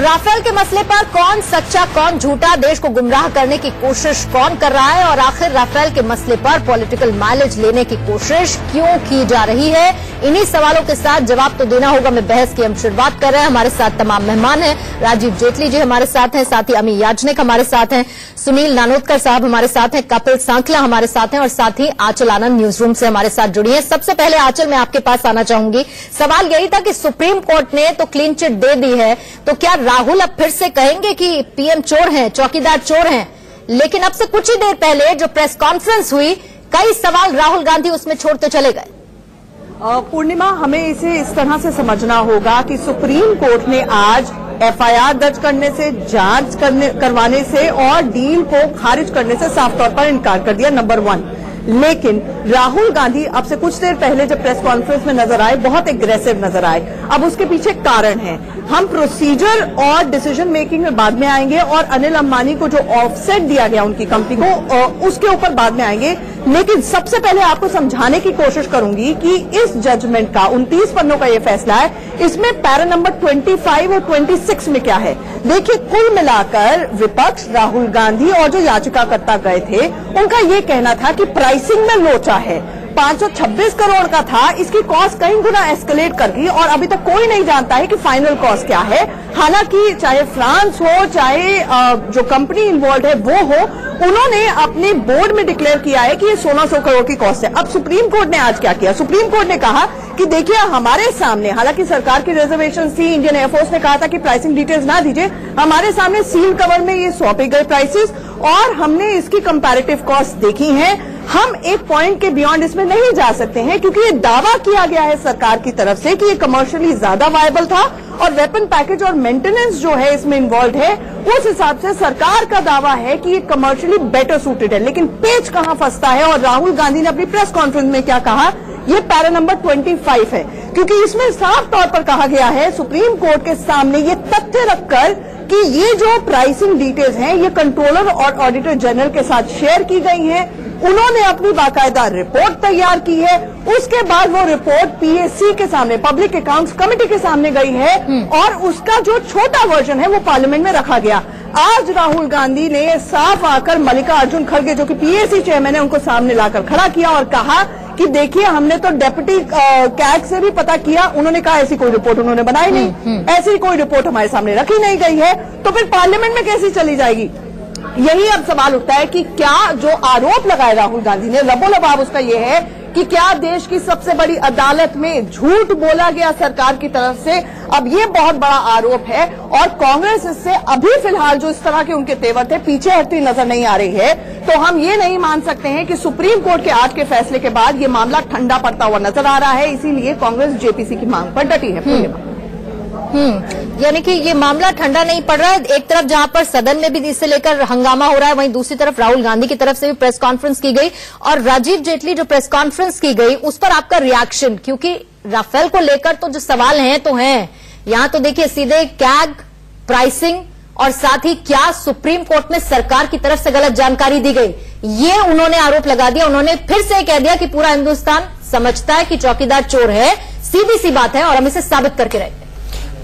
Rafale के मसले पर कौन सच्चा कौन झूठा, देश को गुमराह करने की कोशिश कौन कर रहा है और आखिर राफेल के मसले पर पॉलिटिकल माइलेज लेने की कोशिश क्यों की जा रही है, इन्हीं सवालों के साथ जवाब तो देना होगा। मैं बहस की हम शुरुआत कर रहे हैं। हमारे साथ तमाम मेहमान हैं। राजीव जेटली जी हमारे साथ हैं, साथ ही अमी याज्ञनिक हमारे साथ हैं, सुनील नानोत्कर साहब हमारे साथ हैं, कपिल सांखला हमारे साथ हैं और साथ ही आंचल आनंद न्यूज रूम से हमारे साथ जुड़ी है। सबसे पहले आंचल, मैं आपके पास आना चाहूंगी। सवाल यही था कि सुप्रीम कोर्ट ने तो क्लीन चिट दे दी है, तो क्या राहुल अब फिर से कहेंगे कि पीएम चोर हैं, चौकीदार चोर हैं? लेकिन अब से कुछ ही देर पहले जो प्रेस कॉन्फ्रेंस हुई, कई सवाल राहुल गांधी उसमें छोड़ते चले गए। पूर्णिमा, हमें इसे इस तरह से समझना होगा कि सुप्रीम कोर्ट ने आज एफआईआर दर्ज करने से, जांच करवाने से और डील को खारिज करने से साफ तौर पर इनकार कर दिया, नंबर 1। लेकिन राहुल गांधी अब से कुछ देर पहले जब प्रेस कॉन्फ्रेंस में नजर आए, बहुत एग्रेसिव नजर आए। अब उसके पीछे कारण है। हम प्रोसीजर और डिसीजन मेकिंग में बाद में आएंगे और अनिल अंबानी को जो ऑफसेट दिया गया उनकी कंपनी को, उसके ऊपर बाद में आएंगे। लेकिन सबसे पहले आपको समझाने की कोशिश करूंगी कि इस जजमेंट का 29 पन्नों का ये फैसला है, इसमें पैरा नंबर 25 और 26 में क्या है। देखिए, कुल मिलाकर विपक्ष, राहुल गांधी और जो याचिकाकर्ता गए थे, उनका ये कहना था कि प्राइसिंग में लोचा है। 526 करोड़ का था, इसकी कॉस्ट कई गुना एस्केलेट कर गई और अभी तक कोई नहीं जानता है कि फाइनल कॉस्ट क्या है। हालांकि चाहे फ्रांस हो, चाहे जो कंपनी इन्वॉल्व है वो हो, उन्होंने अपने बोर्ड में डिक्लेयर किया है कि ये 1600 करोड़ की कॉस्ट है। अब सुप्रीम कोर्ट ने आज क्या किया? सुप्रीम कोर्ट ने कहा कि देखिए, हमारे सामने, हालांकि सरकार की रिजर्वेशन थी, इंडियन एयरफोर्स ने कहा था कि प्राइसिंग डिटेल्स ना दीजिए, हमारे सामने सील कवर में ये सौंपे गए प्राइसेस और हमने इसकी कंपैरेटिव कॉस्ट देखी है। हम एक पॉइंट के बियॉन्ड इसमें नहीं जा सकते हैं क्योंकि ये दावा किया गया है सरकार की तरफ से कि ये कमर्शियली ज्यादा वायबल था और वेपन पैकेज और मेंटेनेंस जो है इसमें इन्वॉल्व है, उस हिसाब से सरकार का दावा है कि ये कमर्शियली बेटर सूटेड है। लेकिन पेच कहां फंसता है और राहुल गांधी ने अपनी प्रेस कॉन्फ्रेंस में क्या कहा, ये पैरा नंबर 25 है, क्योंकि इसमें साफ तौर पर कहा गया है सुप्रीम कोर्ट के सामने ये तथ्य रखकर कि ये जो प्राइसिंग डिटेल्स हैं ये कंट्रोलर और ऑडिटर जनरल के साथ शेयर की गई हैं। उन्होंने अपनी बाकायदा रिपोर्ट तैयार की है, उसके बाद वो रिपोर्ट पीएसी के सामने, पब्लिक अकाउंट्स कमेटी के सामने गई है और उसका जो छोटा वर्जन है वो पार्लियामेंट में रखा गया। आज राहुल गांधी ने साफ आकर मल्लिकार्जुन खड़गे, जो कि पीएसी चेयरमैन है, उनको सामने लाकर खड़ा किया और कहा कि देखिए, हमने तो डेप्यूटी कैग से भी पता किया, उन्होंने कहा ऐसी कोई रिपोर्ट उन्होंने बनाई नहीं, ऐसी कोई रिपोर्ट हमारे सामने रखी नहीं गई है, तो फिर पार्लियामेंट में कैसी चली जाएगी? यही अब सवाल उठता है कि क्या जो आरोप लगाए राहुल गांधी ने, रबोलबाब उसका ये है कि क्या देश की सबसे बड़ी अदालत में झूठ बोला गया सरकार की तरफ से? अब ये बहुत बड़ा आरोप है और कांग्रेस इससे अभी फिलहाल जो इस तरह के उनके तेवर थे, पीछे हटती नजर नहीं आ रही है। तो हम ये नहीं मान सकते हैं कि सुप्रीम कोर्ट के आज के फैसले के बाद ये मामला ठंडा पड़ता हुआ नजर आ रहा है, इसीलिए कांग्रेस जेपीसी की मांग पर डटी है। यानी कि ये मामला ठंडा नहीं पड़ रहा है। एक तरफ जहां पर सदन में भी इसे लेकर हंगामा हो रहा है, वहीं दूसरी तरफ राहुल गांधी की तरफ से भी प्रेस कॉन्फ्रेंस की गई और राजीव जेटली जो प्रेस कॉन्फ्रेंस की गई उस पर आपका रिएक्शन, क्योंकि राफेल को लेकर तो जो सवाल हैं तो हैं, यहां तो देखिए सीधे कैग, प्राइसिंग और साथ ही क्या सुप्रीम कोर्ट में सरकार की तरफ से गलत जानकारी दी गई, ये उन्होंने आरोप लगा दिया। उन्होंने फिर से कह दिया कि पूरा हिंदुस्तान समझता है कि चौकीदार चोर है, सीधी सी बात है और हम इसे साबित करके रहेंगे।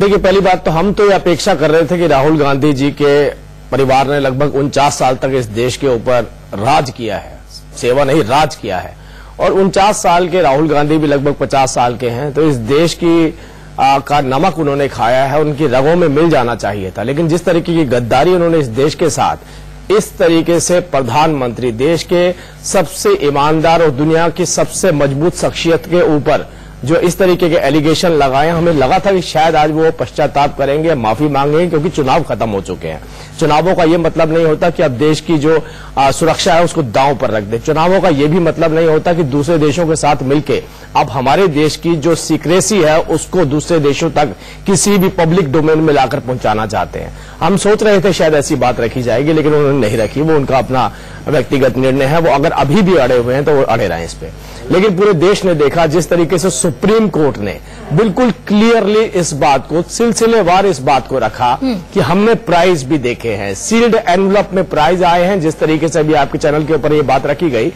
देखिए, पहली बात तो हम तो ये अपेक्षा कर रहे थे कि राहुल गांधी जी के परिवार ने लगभग 49 साल तक इस देश के ऊपर राज किया है, सेवा नहीं राज किया है, और 49 साल के राहुल गांधी भी लगभग 50 साल के हैं, तो इस देश की का नमक उन्होंने खाया है, उनकी रगों में मिल जाना चाहिए था। लेकिन जिस तरीके की गद्दारी उन्होंने इस देश के साथ, इस तरीके से प्रधानमंत्री, देश के सबसे ईमानदार और दुनिया की सबसे मजबूत शख्सियत के ऊपर जो इस तरीके के एलिगेशन लगाए, हमें लगा था कि शायद आज वो पश्चाताप करेंगे, माफी मांगेंगे, क्योंकि चुनाव खत्म हो चुके हैं। चुनावों का ये मतलब नहीं होता कि अब देश की जो सुरक्षा है उसको दांव पर रख दे। चुनावों का ये भी मतलब नहीं होता कि दूसरे देशों के साथ मिलकर अब हमारे देश की जो सीक्रेसी है उसको दूसरे देशों तक किसी भी पब्लिक डोमेन में लाकर पहुंचाना चाहते हैं। हम सोच रहे थे शायद ऐसी बात रखी जाएगी, लेकिन उन्होंने नहीं रखी। वो उनका अपना व्यक्तिगत निर्णय है, वो अगर अभी भी अड़े हुए हैं तो वो अड़े रहे इस पे। लेकिन पूरे देश ने देखा जिस तरीके से सुप्रीम कोर्ट ने बिल्कुल क्लियरली इस बात को, सिलसिलेवार इस बात को रखा कि हमने प्राइस भी देखे हैं, सील्ड एनवलप में प्राइस आए हैं, जिस तरीके से अभी आपके चैनल के ऊपर ये बात रखी गई,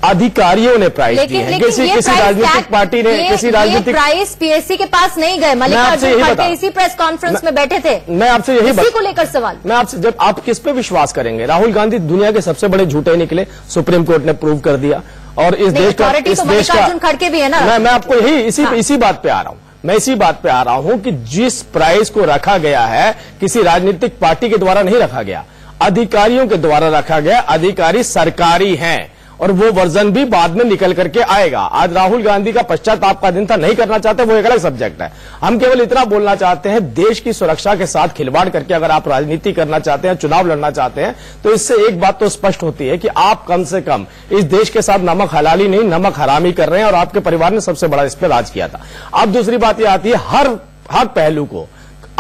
अधिकारियों ने प्राइज दिए हैं। किसी राजनीतिक पार्टी ने, किसी राजनीतिक प्राइज पीएससी के पास नहीं गए। मल्लिकार्जुन खड़गे इसी प्रेस कॉन्फ्रेंस में बैठे थे। मैं आपसे यही इसी को लेकर सवाल, मैं आपसे, जब आप किस पे विश्वास करेंगे? राहुल गांधी दुनिया के सबसे बड़े झूठे निकले, सुप्रीम कोर्ट ने प्रूव कर दिया। और इस देश का, मल्लिकार्जुन खड़गे भी है ना। मैं आपको यही इसी बात पे आ रहा हूं। मैं इसी बात पे आ रहा हूं कि जिस प्राइज को रखा गया है किसी राजनीतिक पार्टी के द्वारा नहीं रखा गया, अधिकारियों के द्वारा रखा गया। अधिकारी सरकारी हैं और वो वर्जन भी बाद में निकल करके आएगा। आज राहुल गांधी का पश्चाताप का दिन था, नहीं करना चाहते, वो एक अलग सब्जेक्ट है। हम केवल इतना बोलना चाहते हैं, देश की सुरक्षा के साथ खिलवाड़ करके अगर आप राजनीति करना चाहते हैं, चुनाव लड़ना चाहते हैं, तो इससे एक बात तो स्पष्ट होती है कि आप कम से कम इस देश के साथ नमक हलाली नहीं, नमक हरामी कर रहे हैं। और आपके परिवार ने सबसे बड़ा इस पर राज किया था। अब दूसरी बात यह आती है, हर पहलू को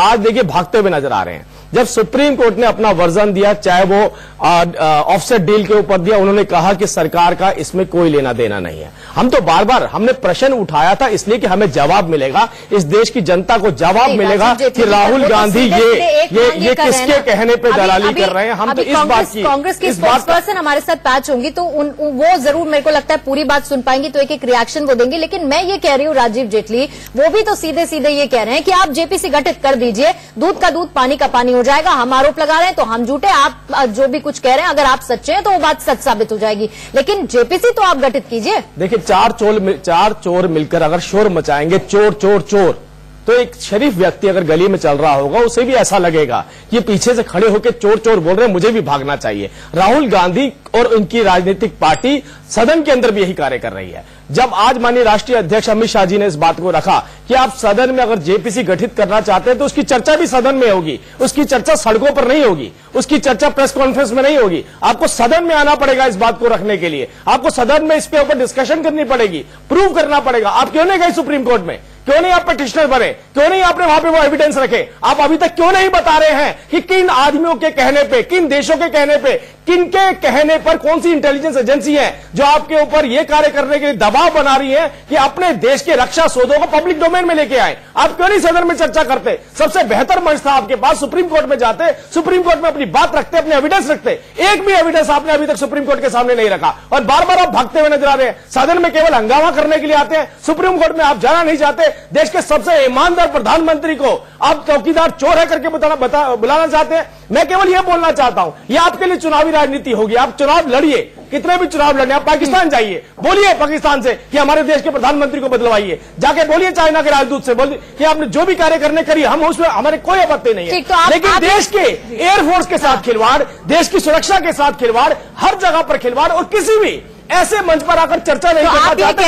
आज देखिए भागते हुए नजर आ रहे हैं। जब सुप्रीम कोर्ट ने अपना वर्जन दिया, चाहे वो ऑफसेट डील के ऊपर दिया, उन्होंने कहा कि सरकार का इसमें कोई लेना देना नहीं है। हम तो बार बार हमने प्रश्न उठाया था इसलिए कि हमें जवाब मिलेगा, इस देश की जनता को जवाब मिलेगा कि राहुल गांधी ये किसके कहने पे दलाली कर रहे हैं। हम तो इस बात की, कांग्रेस की स्पोक्सपर्सन हमारे साथ पैच होंगी तो वो जरूर मेरे को लगता है पूरी बात सुन पाएंगी, तो एक एक रिएक्शन वो देंगे। लेकिन मैं ये कह रही हूँ, राजीव जेटली वो भी तो सीधे सीधे ये कह रहे हैं कि आप जेपीसी गठित कर दीजिए, दूध का दूध पानी का पानी हो जाएगा। हम आरोप लगा रहे हैं तो हम झूठे, आप जो भी कुछ कह रहे हैं अगर आप सच्चे हैं तो वो बात सच साबित हो जाएगी। लेकिन जेपीसी तो आप गठित कीजिए। देखिए, चार चोर मिलकर अगर शोर मचाएंगे, चोर चोर चोर, तो एक शरीफ व्यक्ति अगर गली में चल रहा होगा उसे भी ऐसा लगेगा कि पीछे से खड़े होकर चोर चोर बोल रहे हैं, मुझे भी भागना चाहिए। राहुल गांधी और उनकी राजनीतिक पार्टी सदन के अंदर भी यही कार्य कर रही है। जब आज माननीय राष्ट्रीय अध्यक्ष अमित शाह जी ने इस बात को रखा कि आप सदन में अगर जेपीसी गठित करना चाहते हैं तो उसकी चर्चा भी सदन में होगी, उसकी चर्चा सड़कों पर नहीं होगी, उसकी चर्चा प्रेस कॉन्फ्रेंस में नहीं होगी। आपको सदन में आना पड़ेगा इस बात को रखने के लिए, आपको सदन में इसके ऊपर डिस्कशन करनी पड़ेगी, प्रूव करना पड़ेगा। आप क्यों नहीं गए सुप्रीम कोर्ट में? क्यों नहीं आप पिटिशनर बने? क्यों नहीं आपने वहां पे वो एविडेंस रखे? आप अभी तक क्यों नहीं बता रहे हैं कि किन आदमियों के कहने पे, किन देशों के कहने पे, किनके कहने पर, कौन सी इंटेलिजेंस एजेंसी है जो आपके ऊपर यह कार्य करने के लिए दबाव बना रही है कि अपने देश के रक्षा सौदों को पब्लिक डोमेन में लेके आए? आप क्यों नहीं सदन में चर्चा करते? सबसे बेहतर मंच था आपके पास, सुप्रीम कोर्ट में जाते, सुप्रीम कोर्ट में अपनी बात रखते, अपने एविडेंस रखते। एक भी एविडेंस आपने अभी तक सुप्रीम कोर्ट के सामने नहीं रखा और बार बार आप भागते हुए नजर आ रहे हैं। सदन में केवल हंगामा करने के लिए आते हैं, सुप्रीम कोर्ट में आप जाना नहीं चाहते। देश के सबसे ईमानदार प्रधानमंत्री को आप चौकीदार चोर है करके बुलाना चाहते हैं। मैं केवल यह बोलना चाहता हूं, यह आपके लिए चुनावी राजनीति होगी। आप चुनाव लड़िए, कितने भी चुनाव लड़ने, आप पाकिस्तान जाइए, बोलिए पाकिस्तान से कि हमारे देश के प्रधानमंत्री को बदलवाइए, जाके बोलिए चाइना के राजदूत से, बोलिए कि आपने जो भी कार्य करने करिए, हम उसमें हमारे कोई आपत्ति नहीं है। लेकिन देश के एयरफोर्स के साथ खिलवाड़, देश की सुरक्षा के साथ खिलवाड़, हर जगह पर खिलवाड़ और किसी भी ऐसे मंच पर आकर चर्चा नहीं करना चाहते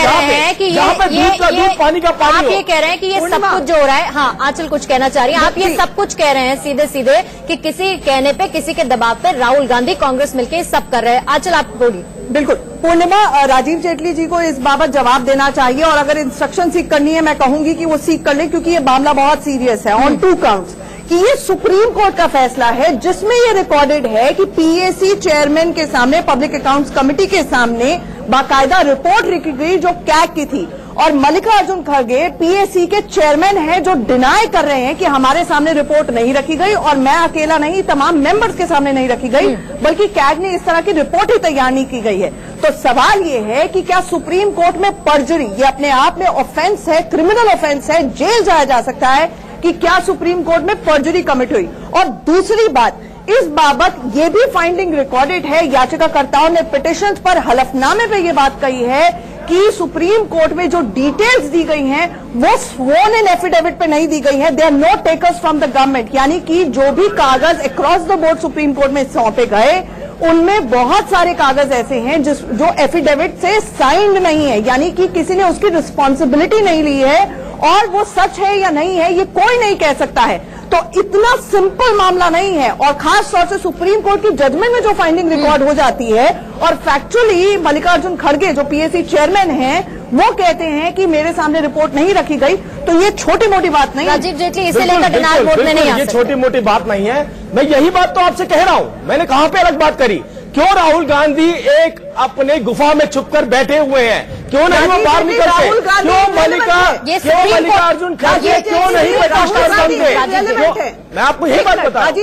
जहां पे दूध का दूध पानी का पानी। आप ये कह रहे हैं कि ये सब कुछ जो हो रहा है, हाँ आंचल कुछ कहना चाह रही है, आप ये सब कुछ कह रहे हैं सीधे सीधे कि किसी कहने पे, किसी के दबाव पे राहुल गांधी कांग्रेस मिलकर सब कर रहे हैं। आंचल आप बोलिए। बिल्कुल पूर्णिमा, राजीव जेटली जी को इस बाबत जवाब देना चाहिए और अगर इंस्ट्रक्शन सीख करनी है मैं कहूंगी कि वो सीख कर ले, क्योंकि ये मामला बहुत सीरियस है ऑन 2 काउंट्स। कि ये सुप्रीम कोर्ट का फैसला है जिसमें ये रिकॉर्डेड है कि पीएसी चेयरमैन के सामने, पब्लिक अकाउंट्स कमेटी के सामने बाकायदा रिपोर्ट लिखी गई जो कैग की थी और मल्लिकार्जुन खड़गे पीएसी के चेयरमैन हैं जो डिनाई कर रहे हैं कि हमारे सामने रिपोर्ट नहीं रखी गई और मैं अकेला नहीं, तमाम मेंबर्स के सामने नहीं रखी गई, बल्कि कैग ने इस तरह की रिपोर्ट ही तैयार नहीं की गई है। तो सवाल ये है कि क्या सुप्रीम कोर्ट में पर्जरी, ये अपने आप में ऑफेंस है, क्रिमिनल ऑफेंस है, जेल जाया जा सकता है, कि क्या सुप्रीम कोर्ट में पर्जरी कमिट हुई? और दूसरी बात, इस बाबत ये भी फाइंडिंग रिकॉर्डेड है, याचिकाकर्ताओं ने पिटिशंस पर हलफनामे पे ये बात कही है कि सुप्रीम कोर्ट में जो डिटेल्स दी गई हैं वो स्वोन इन एफिडेविट पे नहीं दी गई हैं। They are not takers from the government, यानी कि जो भी कागज across the board Supreme Court में सौंपे गए उनमें बहुत सारे कागज ऐसे हैं जो एफिडेविट से साइंड नहीं है, यानी कि किसी ने उसकी रिस्पॉन्सिबिलिटी नहीं ली है और वो सच है या नहीं है ये कोई नहीं कह सकता है। तो इतना सिंपल मामला नहीं है और खास तौर से सुप्रीम कोर्ट की जजमेंट में जो फाइंडिंग रिकॉर्ड हो जाती है और फैक्चुअली मल्लिकार्जुन खड़गे जो पीएसी चेयरमैन हैं वो कहते हैं कि मेरे सामने रिपोर्ट नहीं रखी गई, तो ये छोटी मोटी बात नहीं। राजीव जेटली इसे लेकर डिनायल वोट में नहीं आ सकते। ये छोटी मोटी बात नहीं है, मैं यही बात तो आपसे कह रहा हूं। मैंने कहां पे अलग बात करी क्यों राहुल गांधी एक अपने गुफा में छुपकर बैठे हुए हैं? क्यों नहीं वो बाहर निकलते? क्यों मल्लिकार्जुन खड़गे क्यों नहीं प्रतिष्ठा बनते? मैं आपको यही बात बता रहा हूं,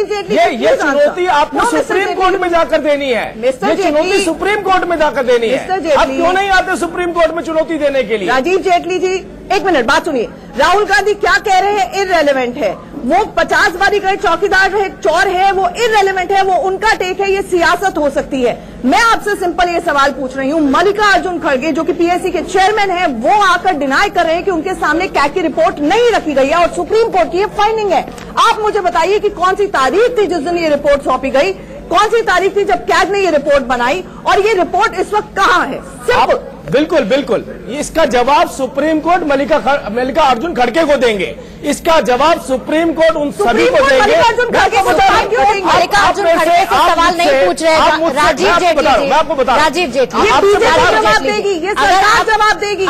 ये चुनौती आपको सुप्रीम कोर्ट में जाकर देनी है। ये चुनौती सुप्रीम कोर्ट में जाकर देनी है। आप क्यों नहीं आते सुप्रीम कोर्ट में चुनौती देने के लिए? राजीव जेटली जी, एक मिनट बात सुनिए। राहुल गांधी क्या कह रहे हैं इररेलेवेंट है। वो 50 बारी गए चौकीदार रहे, चोर है, वो इररेलेवेंट है, वो उनका टेक है, ये सियासत हो सकती है। मैं आपसे सिंपल ये सवाल पूछ रही हूँ, मल्लिकार्जुन खड़गे जो कि पीएससी के चेयरमैन है, वो आकर डिनाई कर रहे हैं कि उनके सामने कैग की रिपोर्ट नहीं रखी गई है और सुप्रीम कोर्ट की ये फाइंडिंग है। आप मुझे बताइए कि कौन सी तारीख थी जिस दिन ये रिपोर्ट सौंपी गई, कौन सी तारीख थी जब कैग ने ये रिपोर्ट बनाई, और ये रिपोर्ट इस वक्त कहाँ है? सिंपल। बिल्कुल बिल्कुल, इसका जवाब सुप्रीम कोर्ट मल्लिकार्जुन खड़गे को देंगे। इसका जवाब सुप्रीम कोर्ट उन सभी को देंगे। मल्लिकार्जुन खड़गे से सवाल नहीं पूछ रहे राजीव जेटली जी। मैं आपको बता, राजीव जेटली जवाब देगी, ये सरकार जवाब देगी,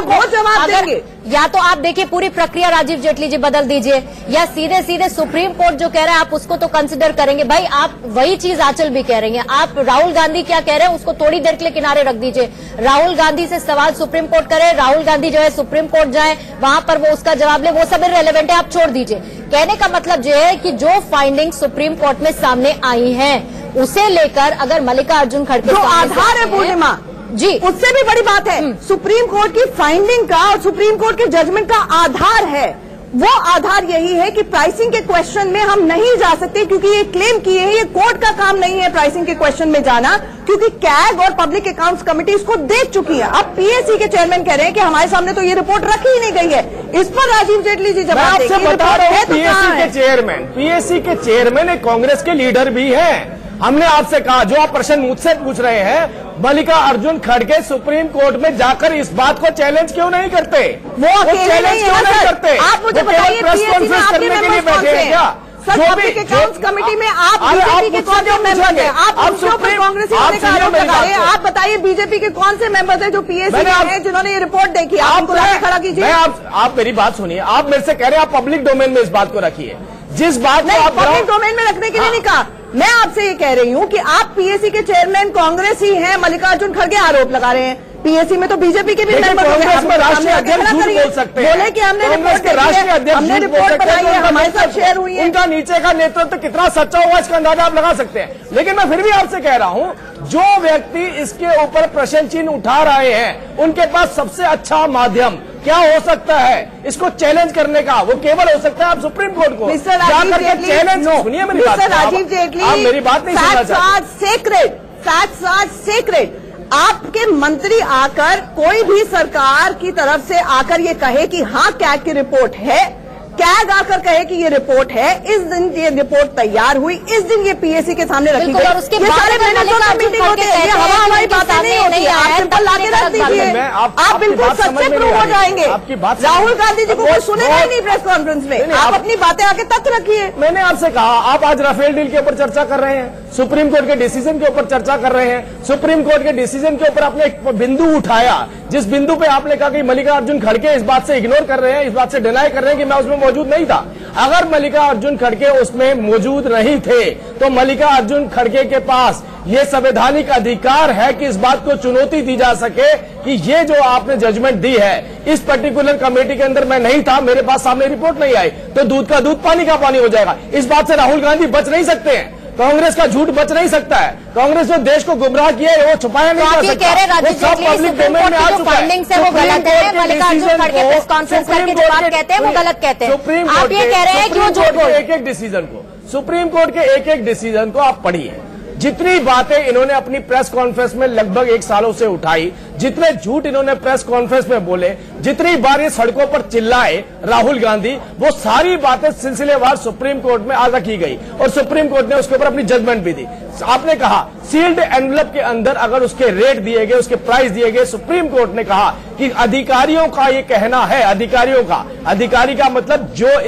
वो जवाब देंगे। या तो आप देखिए पूरी प्रक्रिया राजीव जेटली जी बदल दीजिए, या सीधे सीधे सुप्रीम कोर्ट जो कह रहा है आप उसको तो कंसिडर करेंगे। भाई आप वही चीज आंचल भी कह रही हैं। आप राहुल गांधी क्या कह रहे हैं उसको थोड़ी देर के लिए किनारे रख दीजिए। राहुल गांधी से सवाल सुप्रीम कोर्ट करे, राहुल गांधी जो है सुप्रीम कोर्ट जाए, वहां पर वो उसका जवाब ले, वो सब इररिलेवेंट है, आप छोड़ दीजिए। कहने का मतलब ये है कि जो फाइंडिंग सुप्रीम कोर्ट में सामने आई है उसे लेकर अगर मल्लिकार्जुन खड़गे जो आधार है पूर्णिमा जी, उससे भी बड़ी बात है सुप्रीम कोर्ट की फाइंडिंग का और सुप्रीम कोर्ट के जजमेंट का आधार है। वो आधार यही है कि प्राइसिंग के क्वेश्चन में हम नहीं जा सकते, क्योंकि ये क्लेम किए हैं, ये कोर्ट का काम नहीं है प्राइसिंग के क्वेश्चन में जाना, क्योंकि कैग और पब्लिक अकाउंट्स कमेटी इसको देख चुकी है। अब पीएससी के चेयरमैन कह रहे हैं कि हमारे सामने तो ये रिपोर्ट रखी ही नहीं गई है। इस पर राजीव जेटली जी जवाब देंगे। आपसे बता रहा हूं, पीएससी के चेयरमैन एक कांग्रेस के लीडर भी हैं। हमने आपसे कहा, जो आप प्रश्न मुझसे पूछ रहे हैं, मल्लिकार्जुन खड़गे सुप्रीम कोर्ट में जाकर इस बात को चैलेंज क्यों नहीं करते? वो चैलेंज क्यों नहीं करते? आप मुझे बताइए, प्रेस कॉन्फ्रेंस करने के लिए बैठे हैं क्या? पब्लिक अकाउंट्स कमेटी में आप बीजेपी के कौन से मेंबर हैं? आप कांग्रेस आप बताइए बीजेपी के कौन से मेंबर थे जो पीएससी में हैं जिन्होंने ये रिपोर्ट देखी? आप खड़ा कीजिए। आप मेरी बात सुनिए। आप मेरे से कह रहे हैं आप पब्लिक डोमेन में इस बात को रखिए। जिस बात को आप पब्लिक डोमेन में रखने के लिए नहीं कहा। मैं आपसे ये कह रही हूँ कि आप पीएससी के चेयरमैन कांग्रेस ही हैं, मल्लिकार्जुन खड़गे आरोप लगा रहे हैं। पीएससी में तो बीजेपी के भी मेंबर कांग्रेस में राष्ट्रीय अध्यक्ष झूठ बोल सकते हैं। बोले कि हमने रिपोर्ट राष्ट्रीय अध्यक्ष रिपोर्ट बनाई है, हमारे साथ शेयर हुई है। उनका नीचे का नेतृत्व कितना सच्चा होगा इसका अंदाजा आप लगा सकते हैं। लेकिन मैं फिर भी आपसे कह रहा हूं, जो व्यक्ति इसके ऊपर प्रश्न चिन्ह उठा रहे हैं उनके पास सबसे अच्छा माध्यम क्या हो सकता है इसको चैलेंज करने का? वो केवल हो सकता है आप सुप्रीम कोर्ट को जाकर के चैलेंज। सुनिए मेरी बात, राजीव जेटली, आप मेरी बात नहीं सुनना चाहते। Facts are sacred. आपके मंत्री आकर, कोई भी सरकार की तरफ से आकर ये कहे कि हाँ कैग की रिपोर्ट है, कैग आकर कहे कि ये रिपोर्ट है, इस दिन ये रिपोर्ट तैयार हुई, इस दिन ये पीएससी के सामने रखी गई। उसके ये सारे मीटिंग होते हैं, ये हमारी बातें नहीं होती है। आप सिंपल लाके रख दीजिए, आप बिल्कुल सच्चे प्रूव हो जाएंगे। राहुल गांधी जी को कोई सुनेगा ही नहीं प्रेस कॉन्फ्रेंस में। आप अपनी बातें आके तक रखिए। मैंने आपसे कहा, आप आज राफेल डील के ऊपर चर्चा कर रहे हैं, सुप्रीम कोर्ट के डिसीजन के ऊपर चर्चा कर रहे हैं। सुप्रीम कोर्ट के डिसीजन के ऊपर आपने एक बिंदु उठाया, जिस बिंदु पे आपने कहा कि मल्लिकार्जुन खड़गे इस बात से इग्नोर कर रहे हैं, इस बात से डिनाई कर रहे हैं कि मैं उसमें मौजूद नहीं था। अगर मल्लिकार्जुन खड़गे उसमें मौजूद नहीं थे तो मल्लिकार्जुन खड़गे के पास ये संवैधानिक अधिकार है कि इस बात को चुनौती दी जा सके कि ये जो आपने जजमेंट दी है, इस पर्टिकुलर कमेटी के अंदर मैं नहीं था, मेरे पास सामने रिपोर्ट नहीं आई, तो दूध का दूध पानी का पानी हो जाएगा। इस बात से राहुल गांधी बच नहीं सकते हैं, कांग्रेस का झूठ बच नहीं सकता है। कांग्रेस जो देश को गुमराह किया है वो छुपाया नहीं जा सकता। वो सब पब्लिक डोमेन में आ चुका है। वो गलत है। मल्लिकार्जुन खड़गे प्रेस कॉन्फ्रेंस करके जो बात कहते हैं वो गलत कहते हैं। सुप्रीम आप ये कह रहे हैं कि वो झूठ बोल रहे हैं। एक एक डिसीजन को, सुप्रीम कोर्ट के एक एक डिसीजन को आप पढ़िए। जितनी बातें इन्होंने अपनी प्रेस कॉन्फ्रेंस में लगभग 1 सालों से उठाई, जितने झूठ इन्होंने प्रेस कॉन्फ्रेंस में बोले, जितनी बार ये सड़कों पर चिल्लाए राहुल गांधी, वो सारी बातें सिलसिलेवार सुप्रीम कोर्ट में आज रखी गई और सुप्रीम कोर्ट ने उसके ऊपर अपनी जजमेंट भी दी। आपने कहा सील्ड एनवलप के अंदर अगर उसके रेट दिए गए, उसके प्राइस दिए गए, सुप्रीम कोर्ट ने कहा कि अधिकारियों का ये कहना है, अधिकारियों का, अधिकारी का मतलब जो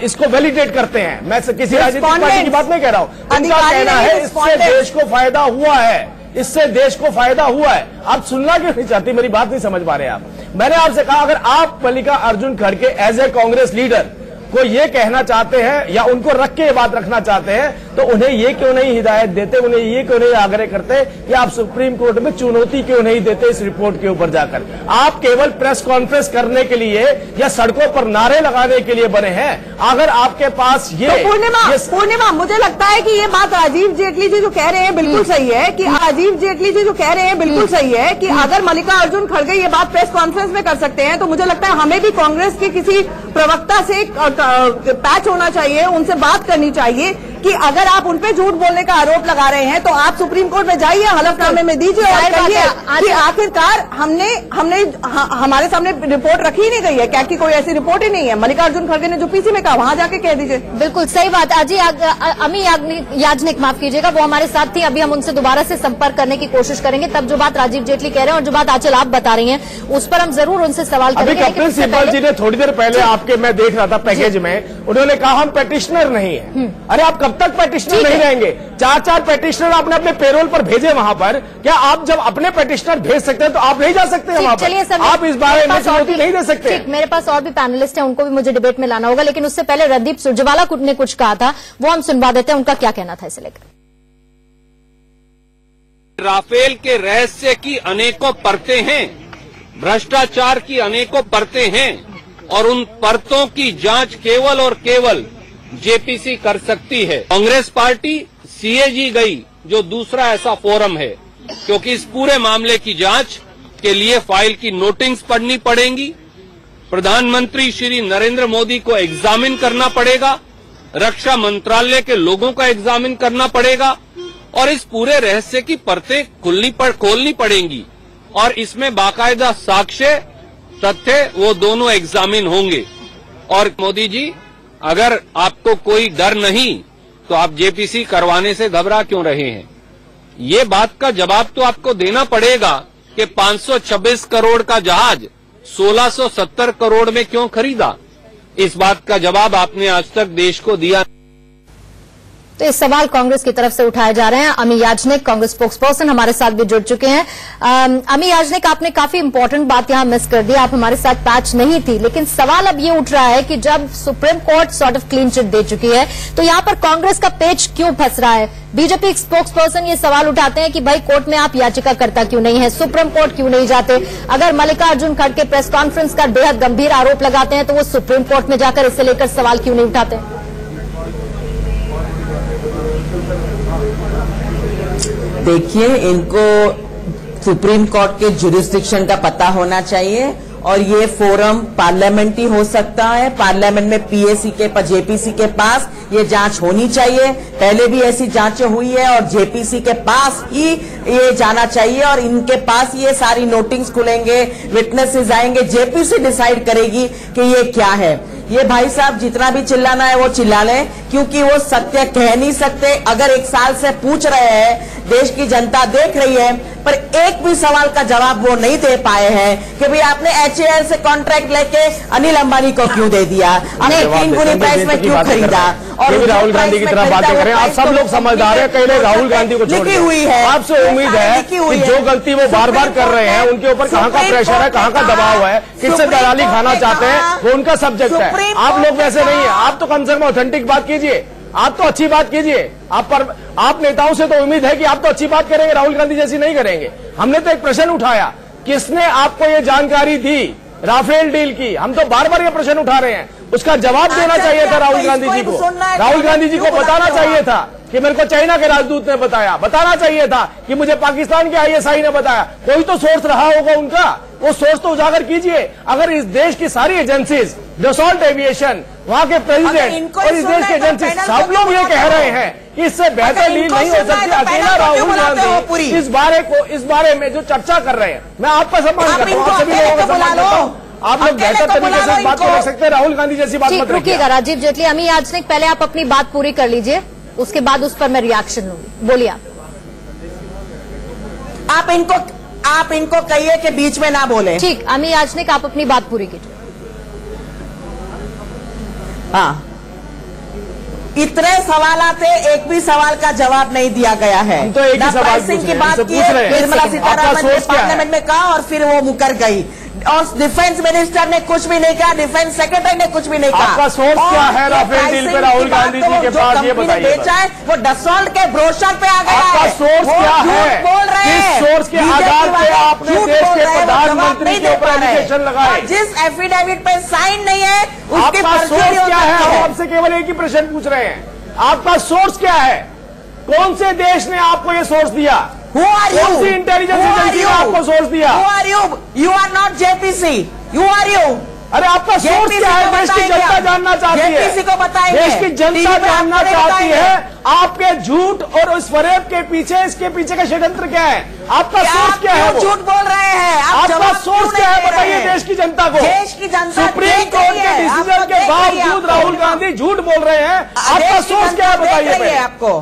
इसको वैलिडेट करते हैं। मैं किसी राजनीतिक पार्टी की बात नहीं कह रहा हूं, उनका कहना है इससे देश को फायदा हुआ है, इससे देश को फायदा हुआ है। आप सुनना क्यों नहीं चाहती? मेरी बात नहीं समझ पा रहे आप। मैंने आपसे कहा अगर आप मल्लिकार्जुन खड़गे एज ए कांग्रेस लीडर को ये कहना चाहते हैं या उनको रख के ये बात रखना चाहते हैं, तो उन्हें ये क्यों नहीं हिदायत देते, उन्हें ये क्यों नहीं आग्रह करते कि आप सुप्रीम कोर्ट में चुनौती क्यों नहीं देते इस रिपोर्ट के ऊपर जाकर? आप केवल प्रेस कॉन्फ्रेंस करने के लिए या सड़कों पर नारे लगाने के लिए बने हैं। अगर आपके पास ये तो पूर्णिमा मुझे लगता है कि ये बात राजीव जेटली जी जो कह रहे हैं बिल्कुल सही है कि राजीव जेटली जी जो कह रहे हैं बिल्कुल सही है कि अगर मल्लिकार्जुन खड़गे ये बात प्रेस कॉन्फ्रेंस में कर सकते हैं, तो मुझे लगता है हमें भी कांग्रेस के किसी प्रवक्ता से पैच होना चाहिए, उनसे बात करनी चाहिए कि अगर आप उनपे झूठ बोलने का आरोप लगा रहे हैं तो आप सुप्रीम कोर्ट में जाइए, हलफनामे में दीजिए और कहिए कि आखिरकार हमारे सामने रिपोर्ट रखी ही नहीं गई है, क्या कि कोई ऐसी रिपोर्ट ही नहीं है। मल्लिकार्जुन खड़गे ने जो पीसी में कहा वहां जाके कह दीजिए। बिल्कुल सही बात। अमी याज्ञनिक, माफ कीजिएगा, वो हमारे साथ थी। अभी हम उनसे दोबारा से संपर्क करने की कोशिश करेंगे। तब जो बात राजीव जेटली कह रहे हैं और जो बात आंचल आप बता रही हैं, उस पर हम जरूर उनसे सवाल करेंगे। अभी कपिल सिब्बल जी ने थोड़ी देर पहले आपके, मैं देख रहा था पैकेज में, उन्होंने कहा हम पेटिशनर नहीं है। अरे आप कब तक पेटिशनर नहीं रहेंगे? 4-4 पेटिशनर आपने अपने पेरोल पर भेजे वहां पर। क्या आप जब अपने पेटिशनर भेज सकते हैं तो आप नहीं जा सकते हैं वहां पर? आप इस बारे में चुनौती नहीं दे सकते? ठीक, मेरे पास और भी पैनलिस्ट हैं, उनको भी मुझे डिबेट में लाना होगा, लेकिन उससे पहले रणदीप सुरजेवाला ने कुछ कहा था, वो हम सुनवा देते हैं। उनका क्या कहना था इसे लेकर? राफेल के रहस्य की अनेकों परतें हैं, भ्रष्टाचार की अनेकों परतें हैं, और उन परतों की जांच केवल और केवल जेपीसी कर सकती है। कांग्रेस पार्टी सीएजी गई, जो दूसरा ऐसा फोरम है, क्योंकि इस पूरे मामले की जांच के लिए फाइल की नोटिंग्स पढ़नी पड़ेंगी, प्रधानमंत्री श्री नरेंद्र मोदी को एग्जामिन करना पड़ेगा, रक्षा मंत्रालय के लोगों का एग्जामिन करना पड़ेगा, और इस पूरे रहस्य की परतें खोलनी पड़ेंगी, और इसमें बाकायदा साक्ष्य, तथ्य, वो दोनों एग्जामिन होंगे। और मोदी जी, अगर आपको कोई डर नहीं तो आप जेपीसी करवाने से घबरा क्यों रहे हैं? ये बात का जवाब तो आपको देना पड़ेगा कि 526 करोड़ का जहाज 1670 करोड़ में क्यों खरीदा। इस बात का जवाब आपने आज तक देश को दिया। तो इस सवाल कांग्रेस की तरफ से उठाए जा रहे हैं। अमी याज्ञनिक, कांग्रेस स्पोक्स पर्सन, हमारे साथ भी जुड़ चुके हैं। अमी याज्ञनिक, आपने काफी इंपॉर्टेंट बात यहां मिस कर दी, आप हमारे साथ पैच नहीं थी, लेकिन सवाल अब ये उठ रहा है कि जब Supreme Court sort of clean chit दे चुकी है, तो यहां पर कांग्रेस का पेच क्यों फंस रहा है? बीजेपी स्पोक्स पर्सन ये सवाल उठाते हैं कि भाई कोर्ट में आप याचिकाकर्ता क्यों नहीं है, सुप्रीम कोर्ट क्यों नहीं जाते? अगर मल्लिकार्जुन खड़गे प्रेस कॉन्फ्रेंस का बेहद गंभीर आरोप लगाते हैं तो वो सुप्रीम कोर्ट में जाकर इसे लेकर सवाल क्यों नहीं उठाते? देखिए, इनको सुप्रीम कोर्ट के जुरिस्डिक्शन का पता होना चाहिए, और ये फोरम पार्लियामेंट ही हो सकता है। पार्लियामेंट में पीएसी के जेपीसी के पास ये जांच होनी चाहिए। पहले भी ऐसी जांचें हुई है और जेपीसी के पास ही ये जाना चाहिए, और इनके पास ये सारी नोटिंग्स खुलेंगे, विटनेसेस आएंगे, जेपीसी डिसाइड करेगी कि ये क्या है। ये भाई साहब जितना भी चिल्लाना है वो चिल्ला लें, क्योंकि वो सत्य कह नहीं सकते। अगर 1 साल से पूछ रहे हैं, देश की जनता देख रही है, पर एक भी सवाल का जवाब वो नहीं दे पाए हैं कि भाई आपने HAL से कॉन्ट्रैक्ट लेके अनिल अंबानी को क्यों दे दिया, आपने 3 गुनी प्राइस में क्यों खरीदा। और राहुल गांधी की तरफ बातें करें, आप सब लोग समझदार हैं, कहीं राहुल गांधी को लिखी हुई है। आपसे उम्मीद है कि जो गलती वो बार बार कर रहे हैं उनके ऊपर कहाँ का प्रेशर है, कहाँ का दबाव है, किससे दलाली खाना चाहते हैं, वो उनका सब्जेक्ट है। आप लोग वैसे नहीं है, आप तो कम से कम ऑथेंटिक बात कीजिए, आप तो अच्छी बात कीजिए। आप नेताओं से तो उम्मीद है कि आप तो अच्छी बात करेंगे, राहुल गांधी जैसी नहीं करेंगे। हमने तो एक प्रश्न उठाया, किसने आपको ये जानकारी दी राफेल डील की? हम तो बार बार ये प्रश्न उठा रहे हैं, उसका जवाब देना चाहिए था राहुल गांधी जी को। राहुल गांधी जी को बताना चाहिए था कि मेरे को चाइना के राजदूत ने बताना चाहिए था कि मुझे पाकिस्तान के ISI ने बताया। कोई तो सोर्स रहा होगा उनका, वो सोर्स तो उजागर कीजिए। अगर इस देश की सारी एजेंसीज, डसॉल्ट एविएशन, वहां के प्रेसिडेंट और इस देश के एजेंसी सब लोग ये कह रहे हैं कि इससे बेहतर डील नहीं हो सकती, अकेला राहुल गांधी इस बारे में जो चर्चा कर रहे हैं, मैं आपका सम्मान करता हूँ, आप सभी लोगों का सम्मान करता हूँ, आप लोग बेहतर तरीके से इस बात को रख सकते हैं, राहुल गांधी जैसी बात मत रुकिएगा। राजीव जेटली, अमी याज्ञनिक, पहले आप अपनी बात पूरी कर लीजिए, उसके बाद उस पर मैं रिएक्शन लूंगी। बोलिए आप इनको कहिए कि बीच में ना बोले। ठीक, अमी याज्ञनिक, आप अपनी बात पूरी कीजिए। हाँ, इतने सवाल आते, एक भी सवाल का जवाब नहीं दिया गया है। हम तो एक ही सवाल की बात की, निर्मला सीतारमण ने पार्लियामेंट में कहा और फिर वो मुकर गई। और डिफेंस मिनिस्टर ने कुछ भी नहीं कहा, डिफेंस सेक्रेटरी ने कुछ भी नहीं कहा। आपका सोर्स क्या है राफेल डील पे राहुल गांधी जी के पास, ये बताइए। बेचा है वो डसॉल्ट के ब्रोशर पे आ गया है। आपका सोर्स क्या है? बोल रहे हैं, किस सोर्स के आधार पे आपने देश के प्रधानमंत्री के ऊपर एलिगेशन लगाए? जिस एफिडेविट पे साइन नहीं है उसकी आपका सोर्स क्या है? हम आपसे केवल एक ही प्रश्न पूछ रहे हैं, आपका सोर्स क्या है? कौन से देश ने आपको ये सोर्स दिया? Who are you? कौन सी इंटेलिजेंस एजेंसी ने आपको सोर्स दिया? Who are you? You are not JPC. You are you? अरे आपका सोर्स क्या है? देश की जनता जानना चाहती है। JPC को बताएंगे। देश की जनता जानना चाहती है आपके झूठ और उस फरेब के पीछे, इसके पीछे का षड्यंत्र क्या है? आपका सोर्स क्या है? झूठ बोल रहे हैं आपका सोर्स क्या है? बताइए देश की जनता को। देश की जनता सुप्रीम कोर्ट के डिसीजन के बावजूद राहुल गांधी झूठ बोल रहे हैं। आपका सोर्स क्या है? बताइए आपको,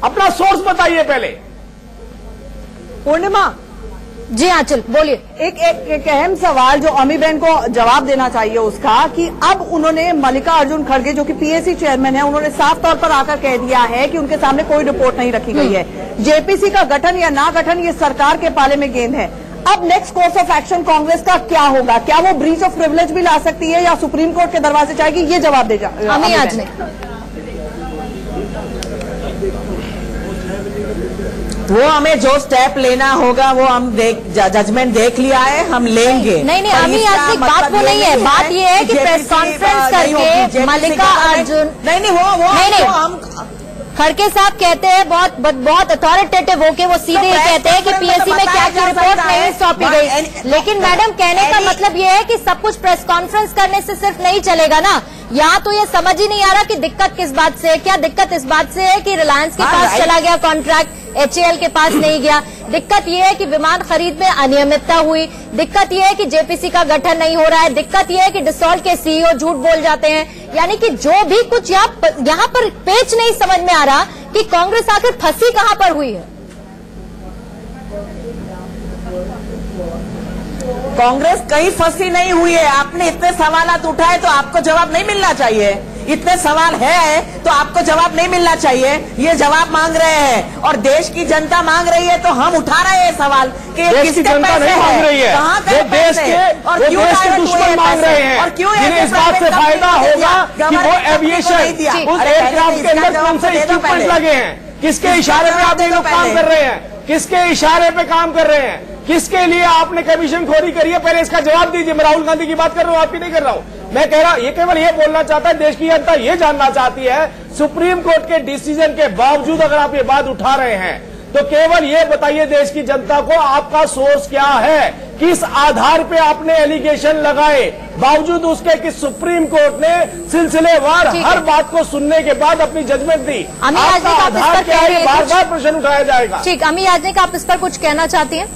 अपना सोर्स बताइए पहले। पूर्णिमा जी हाँ, चल बोलिए। एक अहम सवाल जो अमीबेन को जवाब देना चाहिए उसका, कि अब उन्होंने मल्लिकार्जुन खड़गे जो कि पीएसी चेयरमैन है, उन्होंने साफ तौर पर आकर कह दिया है कि उनके सामने कोई रिपोर्ट नहीं रखी गई है। जेपीसी का गठन या ना गठन ये सरकार के पाले में गेंद है। अब next course of action Congress का क्या होगा? क्या वो ब्रीच ऑफ प्रिविलेज भी ला सकती है या सुप्रीम कोर्ट के दरवाजे जाएगी? ये जवाब दे अमीबेन। वो हमें जो स्टेप लेना होगा वो हम जजमेंट देख लिया है, हम लेंगे। नहीं अमी आज बात वो नहीं है, बात ये है कि प्रेस कॉन्फ्रेंस करके मल्लिकार्जुन नहीं हम खड़गे साहब कहते हैं बहुत अथॉरिटेटिव होके वो सीधे ये कहते हैं कि पीएससी में क्या की रिपोर्ट नहीं सौंपी गई। लेकिन मैडम कहने का मतलब ये है कि सब कुछ प्रेस कॉन्फ्रेंस करने से सिर्फ नहीं चलेगा ना। यहाँ तो ये समझ ही नहीं आ रहा कि दिक्कत किस बात से है। क्या दिक्कत इस बात से है कि रिलायंस के पास चला गया कॉन्ट्रैक्ट, HAL के पास नहीं गया? दिक्कत ये है कि विमान खरीद में अनियमितता हुई। दिक्कत ये है कि जेपीसी का गठन नहीं हो रहा है। दिक्कत ये है कि डसॉल्ट के CEO झूठ बोल जाते हैं। यानी कि जो भी कुछ यहाँ पर पेच नहीं समझ में आ रहा कि कांग्रेस आखिर फंसी कहाँ पर हुई है। कांग्रेस कहीं फंसी नहीं हुई है। आपने इतने सवालात उठाए तो आपको जवाब नहीं मिलना चाहिए। इतने सवाल है तो आपको जवाब नहीं मिलना चाहिए। ये जवाब मांग रहे हैं और देश की जनता मांग रही है, तो हम उठा रहे हैं सवाल कि किसके पैसे नहीं मांग रही है, कहाँ वो देश के और क्यों दुश्मन मांग रहे हैं, और क्यों जिन्हें इस बात से फायदा होगा कि वो एविएशन उस एयरक्राफ्ट के अंदर कौन से इक्विपमेंट लगे हैं, किसके इशारे पे आप लोग काम कर रहे हैं, किसके इशारे पे काम कर रहे हैं, किसके लिए आपने कमीशन खोरी करी है? पहले इसका जवाब दीजिए। मैं राहुल गांधी की बात कर रहा हूं, आपकी नहीं कर रहा हूं। मैं कह रहा ये केवल ये बोलना चाहता है, देश की जनता ये जानना चाहती है, सुप्रीम कोर्ट के डिसीजन के बावजूद अगर आप ये बात उठा रहे हैं तो केवल ये बताइए देश की जनता को आपका सोर्स क्या है, किस आधार पे आपने एलिगेशन लगाए, बावजूद उसके कि सुप्रीम कोर्ट ने सिलसिलेवार हर बात को सुनने के बाद अपनी जजमेंट दी। आपका आधार क्या है, बार बार प्रश्न उठाया जाएगा। ठीक, अमी याजनिक आप इस पर कुछ कहना चाहती हैं?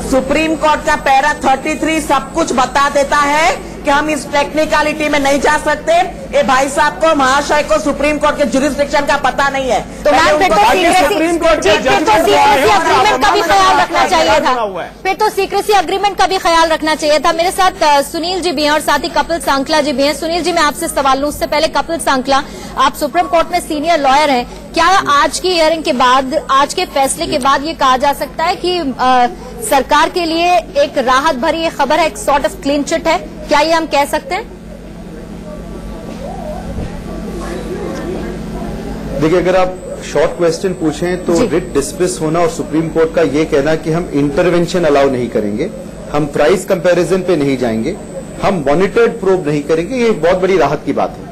सुप्रीम कोर्ट का पैरा 33 सब कुछ बता देता है कि हम इस टेक्निकलिटी में नहीं जा सकते। ये भाई साहब को, महाशय को सुप्रीम कोर्ट के जुरिस्डिक्शन का पता नहीं है। तो मैम फिर तो सीक्रेसी अग्रीमेंट का भी ख्याल रखना चाहिए था। फिर तो सीक्रेसी अग्रीमेंट का भी ख्याल रखना चाहिए था। मेरे साथ सुनील जी भी हैं और साथ ही कपिल सांकला जी भी हैं। सुनील जी, मैं आपसे सवाल लूं उससे पहले कपिल सांकला, आप सुप्रीम कोर्ट में सीनियर लॉयर हैं। क्या आज की हियरिंग के बाद, आज के फैसले के बाद ये कहा जा सकता है कि सरकार के लिए एक राहत भरी ये खबर है, एक सॉर्ट ऑफ क्लीन चिट है? क्या ये हम कह सकते हैं? देखिए, अगर आप शॉर्ट क्वेश्चन पूछें तो रिट डिसमिस होना और सुप्रीम कोर्ट का ये कहना कि हम इंटरवेंशन अलाउ नहीं करेंगे, हम प्राइस कंपैरिजन पे नहीं जाएंगे, हम मॉनिटर्ड प्रोब नहीं करेंगे, ये एक बहुत बड़ी राहत की बात है।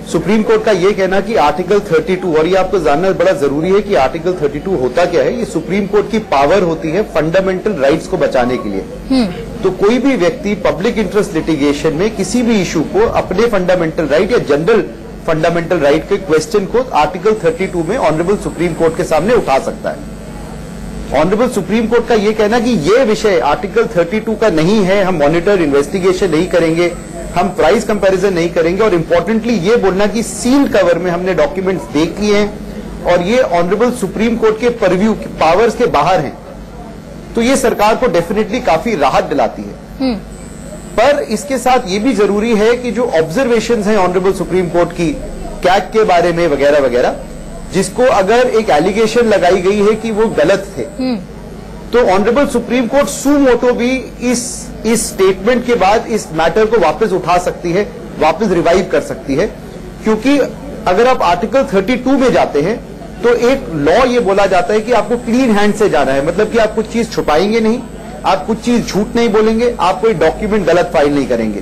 सुप्रीम कोर्ट का ये कहना कि आर्टिकल 32, और ये आपको जानना बड़ा जरूरी है कि आर्टिकल 32 होता क्या है। ये सुप्रीम कोर्ट की पावर होती है फंडामेंटल राइट्स को बचाने के लिए। तो कोई भी व्यक्ति पब्लिक इंटरेस्ट लिटिगेशन में किसी भी इशू को, अपने फंडामेंटल राइट या जनरल फंडामेंटल राइट के क्वेश्चन को आर्टिकल 32 में ऑनरेबल सुप्रीम कोर्ट के सामने उठा सकता है। ऑनरेबल सुप्रीम कोर्ट का ये कहना कि ये विषय आर्टिकल 32 का नहीं है, हम मॉनिटर इन्वेस्टिगेशन नहीं करेंगे, हम प्राइस कंपैरिजन नहीं करेंगे, और इंपॉर्टेंटली ये बोलना कि सील्ड कवर में हमने डॉक्यूमेंट्स देख लिए हैं और ये ऑनरेबल सुप्रीम कोर्ट के परव्यू पावर्स के बाहर हैं, तो ये सरकार को डेफिनेटली काफी राहत दिलाती है। पर इसके साथ ये भी जरूरी है कि जो ऑब्जर्वेशंस हैं ऑनरेबल सुप्रीम कोर्ट की कैग के बारे में वगैरह वगैरह, जिसको अगर एक एलिगेशन लगाई गई है कि वो गलत थे, तो ऑनरेबल सुप्रीम कोर्ट सुमोटो भी इस स्टेटमेंट के बाद इस मैटर को वापस उठा सकती है, वापस रिवाइव कर सकती है। क्योंकि अगर आप आर्टिकल 32 में जाते हैं तो एक लॉ ये बोला जाता है कि आपको क्लीन हैंड से जाना है, मतलब कि आप कुछ चीज छुपाएंगे नहीं, आप कुछ चीज झूठ नहीं बोलेंगे, आप कोई डॉक्यूमेंट गलत फाइल नहीं करेंगे।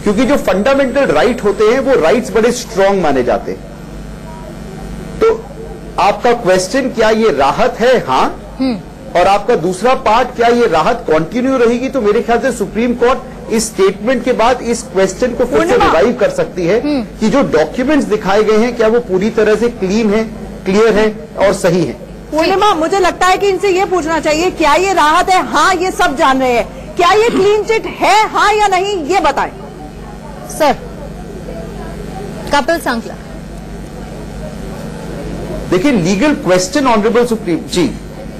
क्योंकि जो फंडामेंटल राइट होते हैं वो राइट्स बड़े स्ट्रांग माने जाते हैं। तो आपका क्वेश्चन क्या ये राहत है? हाँ। और आपका दूसरा पार्ट, क्या ये राहत कंटिन्यू रहेगी? तो मेरे ख्याल से सुप्रीम कोर्ट इस स्टेटमेंट के बाद इस क्वेश्चन को फिर से रिवाइव कर सकती है कि जो डॉक्यूमेंट्स दिखाए गए हैं क्या वो पूरी तरह से क्लीन है, क्लियर है और सही है। पूर्णिमा, मुझे लगता है कि इनसे ये पूछना चाहिए, क्या ये राहत है? हाँ, ये सब जान रहे हैं। क्या ये क्लीन चिट है, हाँ या नहीं, ये बताएं सर। कपिल सांकला। देखिए, लीगल क्वेश्चन ऑनरेबल सुप्रीम जी,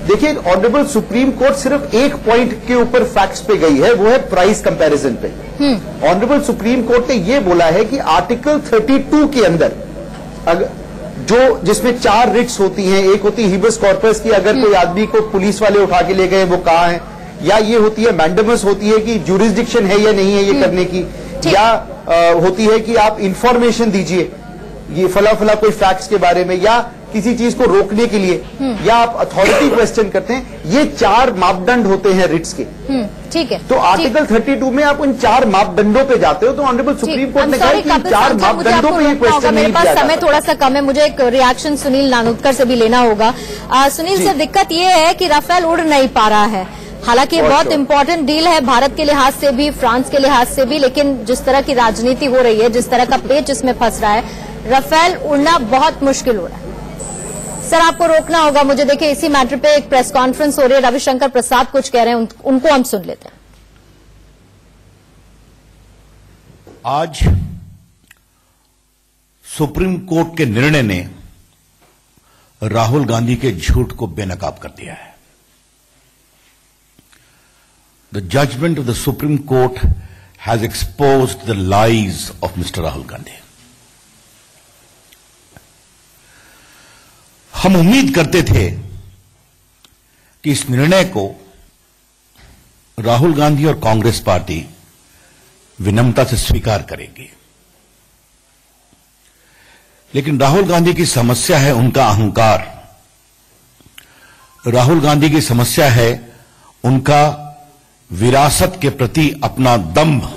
देखिए ऑनरेबल सुप्रीम कोर्ट सिर्फ एक पॉइंट के ऊपर फैक्ट्स पे गई है, वो है प्राइस कंपैरिजन पे। ऑनरेबल सुप्रीम कोर्ट ने ये बोला है कि आर्टिकल 32 के अंदर अगर जो जिसमें 4 रिट्स होती हैं, एक होती है हिबस कॉर्पस की, अगर कोई आदमी को पुलिस वाले उठा के ले गए वो कहाँ है, या ये होती है मैंडेमस होती है कि ज्यूरिसडिक्शन है या नहीं है ये करने की, या होती है कि आप इंफॉर्मेशन दीजिए ये फला फला कोई फैक्ट्स के बारे में, या किसी चीज को रोकने के लिए, या आप अथॉरिटी क्वेश्चन करते हैं। ये 4 मापदंड होते हैं रिट्स के। ठीक है। तो आर्टिकल 32 में आप उन 4 मापदंडों पे जाते हो, तो ऑनरेबल सुप्रीम कोर्ट ने कहा कि इन 4 मापदंडों पे ये क्वेश्चन नहीं किया जाता। समय थोड़ा सा कम है, मुझे एक रिएक्शन सुनील नानोदकर से भी लेना होगा। सुनील सर, दिक्कत ये है कि राफेल उड़ नहीं पा रहा है। हालांकि बहुत इंपॉर्टेंट डील है भारत के लिहाज से भी, फ्रांस के लिहाज से भी, लेकिन जिस तरह की राजनीति हो रही है, जिस तरह का पेच इसमें फंस रहा है, राफेल उड़ना बहुत मुश्किल हो रहा है। सर, आपको रोकना होगा मुझे। देखिए, इसी मैटर पे एक प्रेस कॉन्फ्रेंस हो रही है, रविशंकर प्रसाद कुछ कह रहे हैं, उनको हम सुन लेते हैं। आज सुप्रीम कोर्ट के निर्णय ने राहुल गांधी के झूठ को बेनकाब कर दिया है। The judgment of the Supreme Court has exposed the lies of mister Rahul Gandhi. हम उम्मीद करते थे कि इस निर्णय को राहुल गांधी और कांग्रेस पार्टी विनम्रता से स्वीकार करेगी, लेकिन राहुल गांधी की समस्या है उनका अहंकार। राहुल गांधी की समस्या है उनका विरासत के प्रति अपना दंभ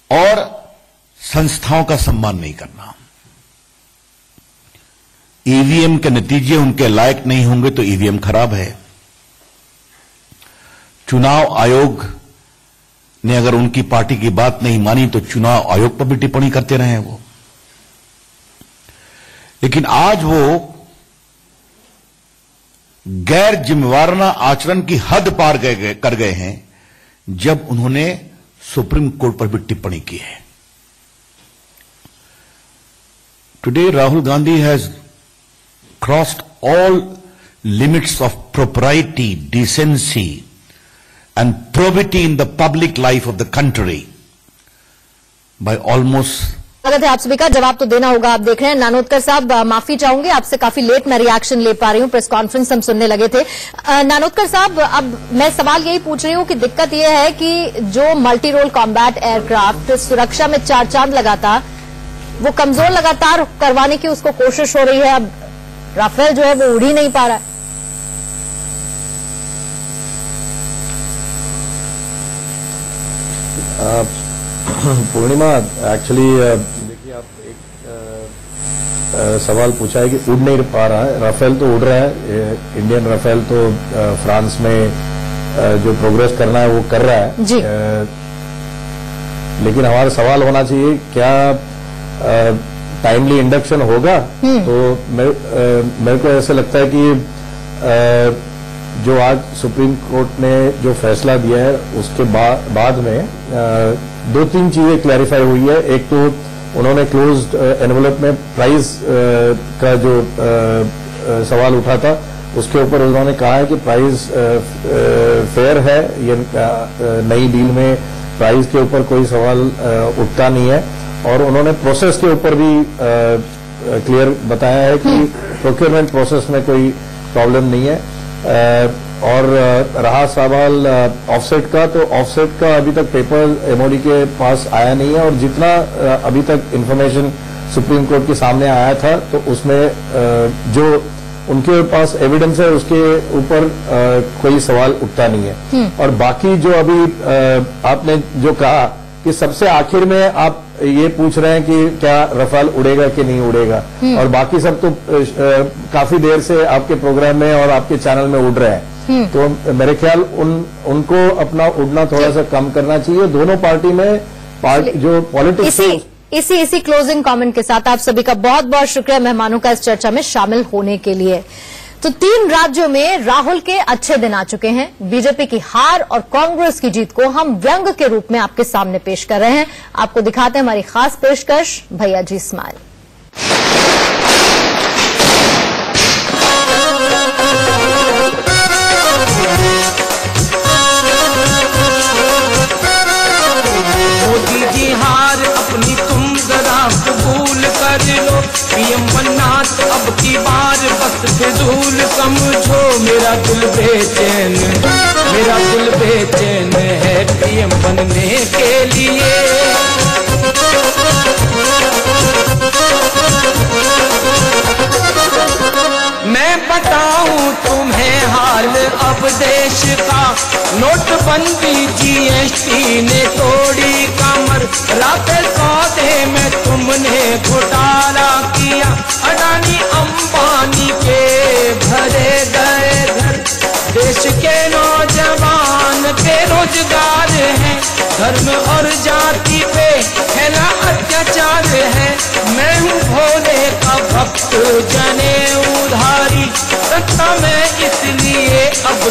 और संस्थाओं का सम्मान नहीं करना। ईवीएम के नतीजे उनके लायक नहीं होंगे तो ईवीएम खराब है। चुनाव आयोग ने अगर उनकी पार्टी की बात नहीं मानी तो चुनाव आयोग पर भी टिप्पणी करते रहे वो। लेकिन आज वो गैर जिम्मेवाराना आचरण की हद पार कर गए हैं जब उन्होंने सुप्रीम कोर्ट पर भी टिप्पणी की है। Today Rahul Gandhi has crossed all limits of propriety, decency and probity in the public life of the country by almost। स्वागत है आप सभी का, जवाब तो देना होगा। आप देख रहे हैं नानोदकर साहब, माफी चाहूंगी आपसे, काफी लेट मैं रिएक्शन ले पा रही हूं, प्रेस कॉन्फ्रेंस हम सुनने लगे थे। नानोदकर साहब, अब मैं सवाल यही पूछ रही हूं कि दिक्कत यह है कि जो मल्टी रोल कॉम्बैट एयरक्राफ्ट सुरक्षा में 4 चांद लगाता, वो कमजोर लगातार करवाने की उसको कोशिश हो रही है। अब राफेल जो है वो उड़ ही नहीं पा रहा है। पूर्णिमा, एक्चुअली देखिए, आप एक सवाल पूछा है कि उड़ नहीं पा रहा है। राफेल तो उड़ रहा है, इंडियन राफेल तो फ्रांस में जो प्रोग्रेस करना है वो कर रहा है जी। लेकिन हमारा सवाल होना चाहिए, क्या टाइमली इंडक्शन होगा? तो मेरे को ऐसा लगता है कि जो आज सुप्रीम कोर्ट ने जो फैसला दिया है उसके बाद में 2-3 चीजें क्लैरिफाई हुई है। एक तो उन्होंने क्लोज्ड एनवेलप में प्राइस का जो सवाल उठा था उसके ऊपर उन्होंने कहा है कि प्राइस फेयर है, ये नई डील में प्राइस के ऊपर कोई सवाल उठता नहीं है। और उन्होंने प्रोसेस के ऊपर भी क्लियर बताया है कि प्रोक्योरमेंट प्रोसेस में कोई प्रॉब्लम नहीं है। और रहा सवाल ऑफसेट का, तो ऑफसेट का अभी तक पेपर एमओडी के पास आया नहीं है और जितना अभी तक इंफॉर्मेशन सुप्रीम कोर्ट के सामने आया था तो उसमें जो उनके पास एविडेंस है उसके ऊपर कोई सवाल उठता नहीं है। और बाकी जो अभी आपने जो कहा कि सबसे आखिर में आप ये पूछ रहे हैं कि क्या रफाल उड़ेगा कि नहीं उड़ेगा, और बाकी सब तो काफी देर से आपके प्रोग्राम में और आपके चैनल में उड़ रहे हैं, तो मेरे ख्याल उनको अपना उड़ना थोड़ा सा कम करना चाहिए। दोनों पार्टी में जो पॉलिटिक्स इसी क्लोजिंग कमेंट के साथ आप सभी का बहुत बहुत शुक्रिया मेहमानों का इस चर्चा में शामिल होने के लिए। तो 3 राज्यों में राहुल के अच्छे दिन आ चुके हैं। बीजेपी की हार और कांग्रेस की जीत को हम व्यंग के रूप में आपके सामने पेश कर रहे हैं। आपको दिखाते हैं हमारी खास पेशकश, भैया जी स्माइल। मोदी जी हार अपनी तुम जरा कबूल कर लो, पीएम बनना तो अब की बार बस फिजूल समझो। मेरा दिल बेचैन है पीएम बनने के लिए। मैं बताऊं तुम्हें हाल अब देश का, नोटबंदी जीएसटी ने तोड़ी कमर, राफेल सौदे में तुमने घोटाला किया, अडानी अंबानी के भरे गए घर। देश के नौजवान बेरोजगार हैं, धर्म और जाति पे फैला अत्याचार है। मैं हूँ भोले का भक्त जनेऊधारी, सत्ता में इसलिए अब